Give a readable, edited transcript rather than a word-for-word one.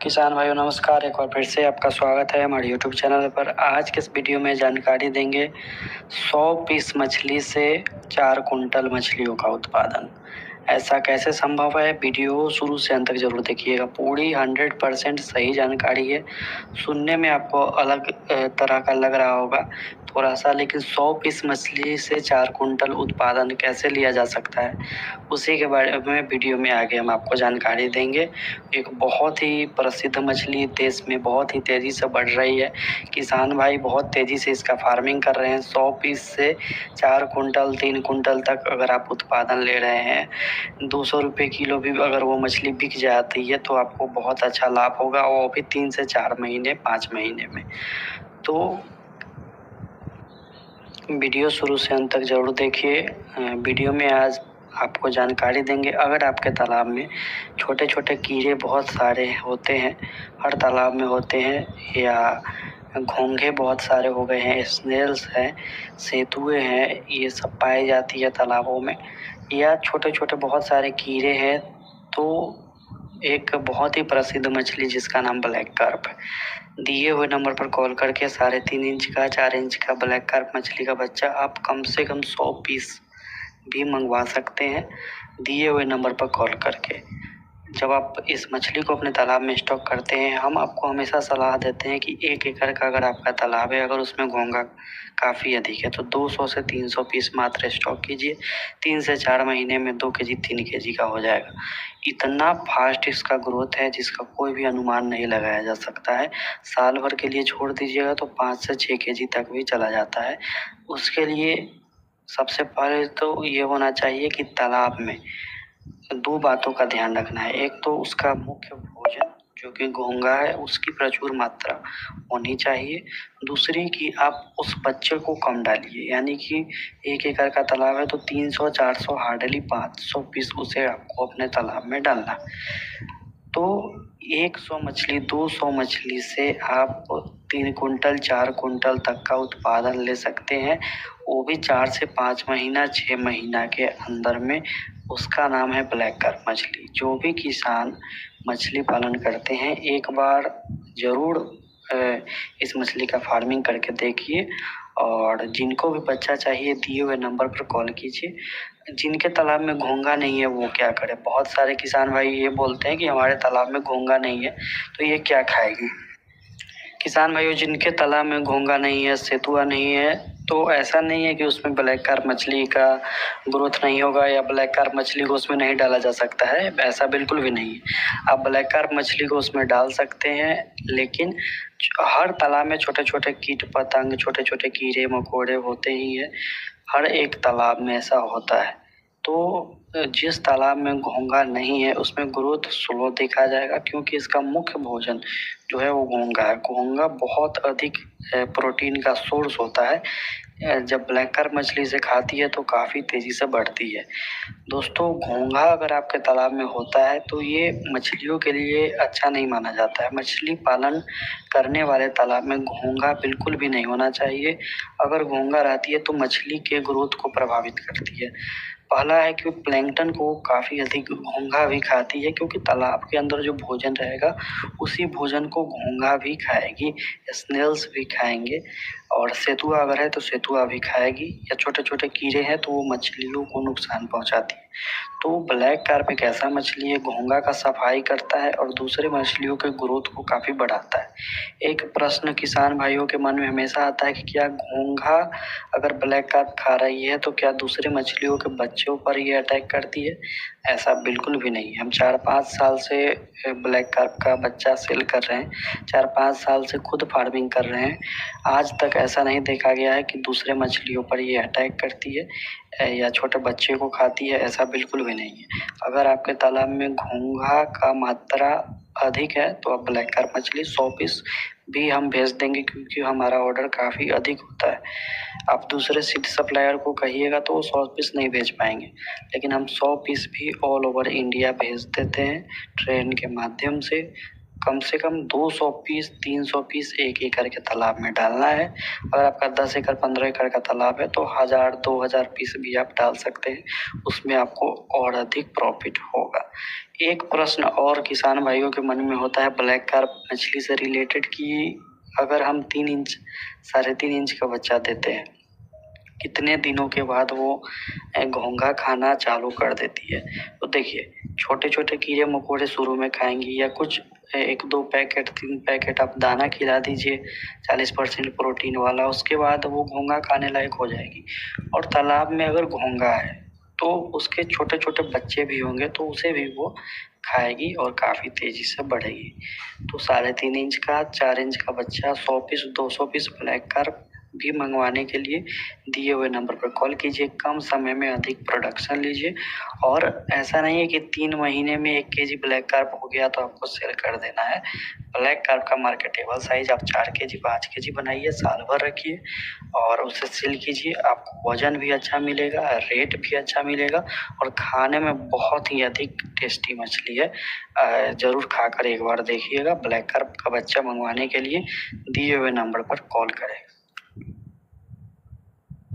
किसान भाइयों नमस्कार। एक बार फिर से आपका स्वागत है हमारे यूट्यूब चैनल पर। आज के इस वीडियो में जानकारी देंगे 100 पीस मछली से 4 कुंटल मछलियों का उत्पादन। ऐसा कैसे संभव है? वीडियो शुरू से अंत तक जरूर देखिएगा। पूरी 100% सही जानकारी है। सुनने में आपको अलग तरह का लग रहा होगा थोड़ा सा, लेकिन 100 पीस मछली से 4 कुंटल उत्पादन कैसे लिया जा सकता है उसी के बारे में वीडियो में आगे हम आपको जानकारी देंगे। एक बहुत ही प्रसिद्ध मछली देश में बहुत ही तेज़ी से बढ़ रही है। किसान भाई बहुत तेज़ी से इसका फार्मिंग कर रहे हैं। 100 पीस से 4 कुंटल 3 कुंटल तक अगर आप उत्पादन ले रहे हैं, 200 रुपये किलो भी अगर वो मछली बिक जाती है तो आपको बहुत अच्छा लाभ होगा, वो भी 3 से 4 महीने 5 महीने में। तो वीडियो शुरू से अंत तक ज़रूर देखिए। वीडियो में आज आपको जानकारी देंगे, अगर आपके तालाब में छोटे छोटे कीड़े बहुत सारे होते हैं, हर तालाब में होते हैं, या घोंघे बहुत सारे हो गए हैं, स्नेल्स हैं, सेतुए हैं, ये सब पाई जाती है तालाबों में, या छोटे छोटे बहुत सारे कीड़े हैं, तो एक बहुत ही प्रसिद्ध मछली जिसका नाम ब्लैक कार्प है। दिए हुए नंबर पर कॉल करके 3.5 इंच का 4 इंच का ब्लैक कार्प मछली का बच्चा आप कम से कम 100 पीस भी मंगवा सकते हैं, दिए हुए नंबर पर कॉल करके। जब आप इस मछली को अपने तालाब में स्टॉक करते हैं, हम आपको हमेशा सलाह देते हैं कि 1 एकड़ का अगर आपका तालाब है, अगर उसमें घोंघा काफ़ी अधिक है तो 200 से 300 पीस मात्र स्टॉक कीजिए। 3 से 4 महीने में 2 केजी 3 केजी का हो जाएगा। इतना फास्ट इसका ग्रोथ है जिसका कोई भी अनुमान नहीं लगाया जा सकता है। साल भर के लिए छोड़ दीजिएगा तो 5 से 6 केजी तक भी चला जाता है। उसके लिए सबसे पहले तो ये होना चाहिए कि तालाब में 2 बातों का ध्यान रखना है। एक तो उसका मुख्य भोजन जो कि घोंघा है उसकी प्रचुर मात्रा होनी चाहिए। दूसरी कि आप उस बच्चे को कम डालिए, यानी कि 1 एकड़ का तालाब है तो 300 400 हार्डली 500 पीस उसे आपको अपने तालाब में डालना। तो 100 मछली 200 मछली से आप 3 कुंटल 4 कुंटल तक का उत्पादन ले सकते हैं, वो भी 4 से 5 महीना 6 महीना के अंदर में। उसका नाम है ब्लैक कार्प मछली। जो भी किसान मछली पालन करते हैं एक बार ज़रूर इस मछली का फार्मिंग करके देखिए, और जिनको भी बच्चा चाहिए दिए हुए नंबर पर कॉल कीजिए। जिनके तालाब में घोंघा नहीं है वो क्या करें? बहुत सारे किसान भाई ये बोलते हैं कि हमारे तालाब में घोंघा नहीं है तो ये क्या खाएगी। किसान भाइयों, जिनके तालाब में घोंघा नहीं है, सेतुआ नहीं है, तो ऐसा नहीं है कि उसमें ब्लैक कार्प मछली का ग्रोथ नहीं होगा या ब्लैक कार्प मछली को उसमें नहीं डाला जा सकता है। ऐसा बिल्कुल भी नहीं है। आप ब्लैक कार्प मछली को उसमें डाल सकते हैं, लेकिन हर तालाब में छोटे छोटे कीट पतंग, छोटे छोटे कीड़े मकोड़े होते ही हैं। हर एक तालाब में ऐसा होता है। तो जिस तालाब में घोंघा नहीं है उसमें ग्रोथ स्लो देखा जाएगा, क्योंकि इसका मुख्य भोजन जो है वो घोंघा है। घोंघा बहुत अधिक प्रोटीन का सोर्स होता है। जब ब्लैक कार्प मछली से खाती है तो काफ़ी तेज़ी से बढ़ती है। दोस्तों, घोंघा अगर आपके तालाब में होता है तो ये मछलियों के लिए अच्छा नहीं माना जाता है। मछली पालन करने वाले तालाब में घोंघा बिल्कुल भी नहीं होना चाहिए। अगर घोंघा रहती है तो मछली के ग्रोथ को प्रभावित करती है। पहला है कि प्लैंकटन को काफ़ी अधिक घोंघा भी खाती है, क्योंकि तालाब के अंदर जो भोजन रहेगा उसी भोजन को घोंघा भी खाएगी, स्नेल्स भी खाएंगे, और सेतुआ अगर है तो सेतुआ भी खाएगी, या छोटे छोटे कीड़े हैं तो वो मछलियों को नुकसान पहुंचाती है। तो ब्लैक कार्प एक ऐसा मछली है, घोंघा का सफाई करता है और दूसरे मछलियों के ग्रोथ को काफ़ी बढ़ाता है। एक प्रश्न किसान भाइयों के मन में हमेशा आता है कि क्या घोंघा अगर ब्लैक कार्प खा रही है तो क्या दूसरे मछलियों के बच्चों पर ये अटैक करती है? ऐसा बिल्कुल भी नहीं है। हम 4-5 साल से ब्लैक कार्प का बच्चा सेल कर रहे हैं, 4-5 साल से खुद फार्मिंग कर रहे हैं। आज तक ऐसा नहीं देखा गया है कि दूसरे मछलियों पर ये अटैक करती है या छोटे बच्चे को खाती है, ऐसा बिल्कुल भी नहीं है। अगर आपके तालाब में घोंघा का मात्रा अधिक है तो आप ब्लैक कार्प मछली 100 पीस भी हम भेज देंगे, क्योंकि हमारा ऑर्डर काफ़ी अधिक होता है। आप दूसरे सीड सप्लायर को कहिएगा तो वो 100 पीस नहीं भेज पाएंगे, लेकिन हम 100 पीस भी ऑल ओवर इंडिया भेज देते हैं ट्रेन के माध्यम से। कम से कम 200 पीस 300 पीस 1 एकड़ के तालाब में डालना है। अगर आपका 10 एकड़ 15 एकड़ का तालाब है तो 1000-2000 पीस भी आप डाल सकते हैं, उसमें आपको और अधिक प्रॉफिट होगा। एक प्रश्न और किसान भाइयों के मन में होता है ब्लैक कार्प मछली से रिलेटेड कि अगर हम 3 इंच 3.5 इंच का बच्चा देते हैं, कितने दिनों के बाद वो घोंघा खाना चालू कर देती है। तो देखिए, छोटे छोटे कीड़े मकोड़े शुरू में खाएंगी या कुछ 1-2 पैकेट 3 पैकेट आप दाना खिला दीजिए 40% प्रोटीन वाला, उसके बाद वो घोंघा खाने लायक हो जाएगी। और तालाब में अगर घोंघा है तो उसके छोटे छोटे बच्चे भी होंगे तो उसे भी वो खाएगी और काफ़ी तेज़ी से बढ़ेगी। तो 3.5 इंच का 4 इंच का बच्चा 100 पीस 200 पीस ब्लैक कार्प भी मंगवाने के लिए दिए हुए नंबर पर कॉल कीजिए। कम समय में अधिक प्रोडक्शन लीजिए। और ऐसा नहीं है कि 3 महीने में 1 केजी ब्लैक कार्प हो गया तो आपको सेल कर देना है। ब्लैक कार्प का मार्केटेबल साइज आप 4 केजी 5 केजी बनाइए, साल भर रखिए और उसे सेल कीजिए। आपको वजन भी अच्छा मिलेगा, रेट भी अच्छा मिलेगा और खाने में बहुत ही अधिक टेस्टी मछली है। ज़रूर खाकर एक बार देखिएगा। ब्लैक कार्प का बच्चा मंगवाने के लिए दिए हुए नंबर पर कॉल करें।